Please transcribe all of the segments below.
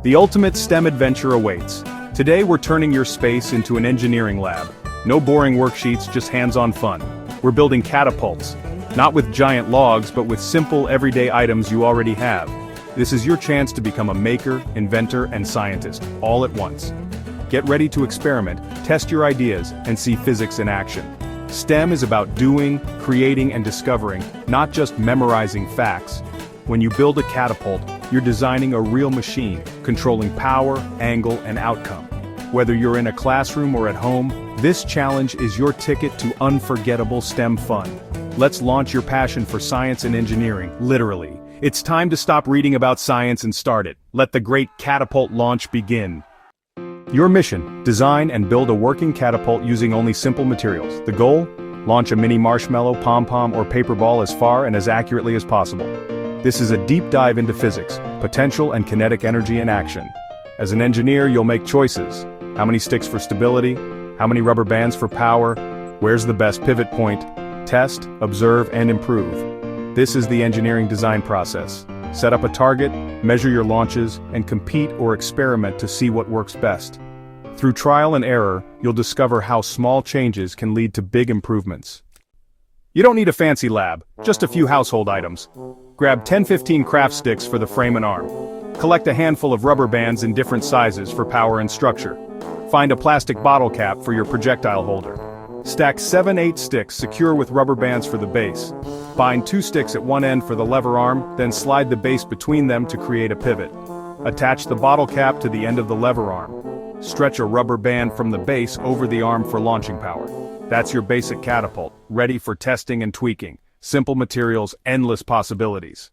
The ultimate STEM adventure awaits. Today we're turning your space into an engineering lab. No boring worksheets, just hands-on fun. We're building catapults. Not with giant logs, but with simple, everyday items you already have. This is your chance to become a maker, inventor, and scientist, all at once. Get ready to experiment, test your ideas, and see physics in action. STEM is about doing, creating, and discovering, not just memorizing facts. When you build a catapult, you're designing a real machine, controlling power, angle, and outcome. Whether you're in a classroom or at home, this challenge is your ticket to unforgettable STEM fun. Let's launch your passion for science and engineering, literally. It's time to stop reading about science and start it. Let the great catapult launch begin. Your mission: design and build a working catapult using only simple materials. The goal? Launch a mini marshmallow, pom-pom, or paper ball as far and as accurately as possible. This is a deep dive into physics, potential and kinetic energy in action. As an engineer, you'll make choices. How many sticks for stability? How many rubber bands for power? Where's the best pivot point? Test, observe, and improve. This is the engineering design process. Set up a target, measure your launches, and compete or experiment to see what works best. Through trial and error, you'll discover how small changes can lead to big improvements. You don't need a fancy lab, just a few household items. Grab 10-15 craft sticks for the frame and arm. Collect a handful of rubber bands in different sizes for power and structure. Find a plastic bottle cap for your projectile holder. Stack 7-8 sticks secure with rubber bands for the base. Bind 2 sticks at one end for the lever arm, then slide the base between them to create a pivot. Attach the bottle cap to the end of the lever arm. Stretch a rubber band from the base over the arm for launching power. That's your basic catapult, ready for testing and tweaking. Simple materials, endless possibilities.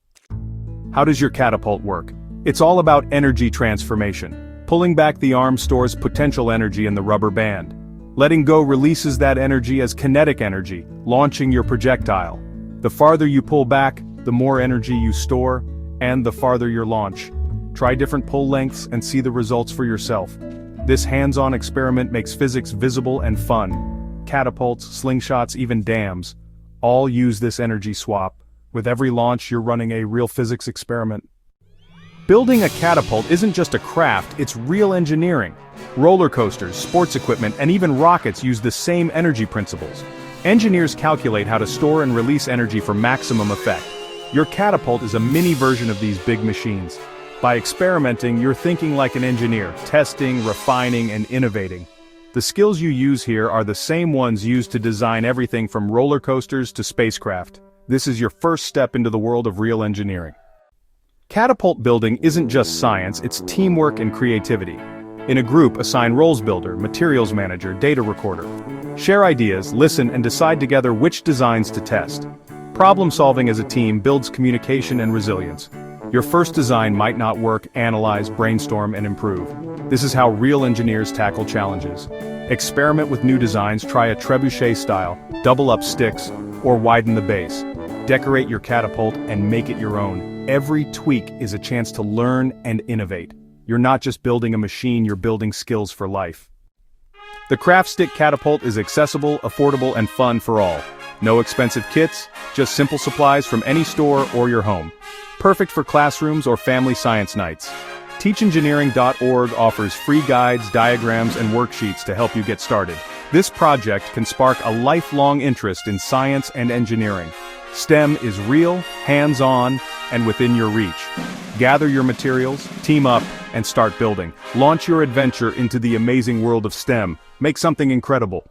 How does your catapult work? It's all about energy transformation. Pulling back the arm stores potential energy in the rubber band. Letting go releases that energy as kinetic energy, launching your projectile. The farther you pull back, the more energy you store, and the farther your launch. Try different pull lengths and see the results for yourself. This hands-on experiment makes physics visible and fun. Catapults, slingshots, even dams, all use this energy swap. With every launch, you're running a real physics experiment. Building a catapult isn't just a craft, it's real engineering. Roller coasters, sports equipment, and even rockets use the same energy principles. Engineers calculate how to store and release energy for maximum effect. Your catapult is a mini version of these big machines. By experimenting, you're thinking like an engineer, testing, refining, and innovating. The skills you use here are the same ones used to design everything from roller coasters to spacecraft. This is your first step into the world of real engineering. Catapult building isn't just science, it's teamwork and creativity. In a group, assign roles builder, materials manager, data recorder. Share ideas, listen, and decide together which designs to test. Problem solving as a team builds communication and resilience. Your first design might not work, analyze, brainstorm, and improve. This is how real engineers tackle challenges. Experiment with new designs, try a trebuchet style, double up sticks, or widen the base. Decorate your catapult and make it your own. Every tweak is a chance to learn and innovate. You're not just building a machine, you're building skills for life. The Craft Stick Catapult is accessible, affordable, and fun for all. No expensive kits, just simple supplies from any store or your home. Perfect for classrooms or family science nights. TeachEngineering.org offers free guides, diagrams, and worksheets to help you get started. This project can spark a lifelong interest in science and engineering. STEM is real, hands-on, and within your reach. Gather your materials, team up, and start building. Launch your adventure into the amazing world of STEM. Make something incredible.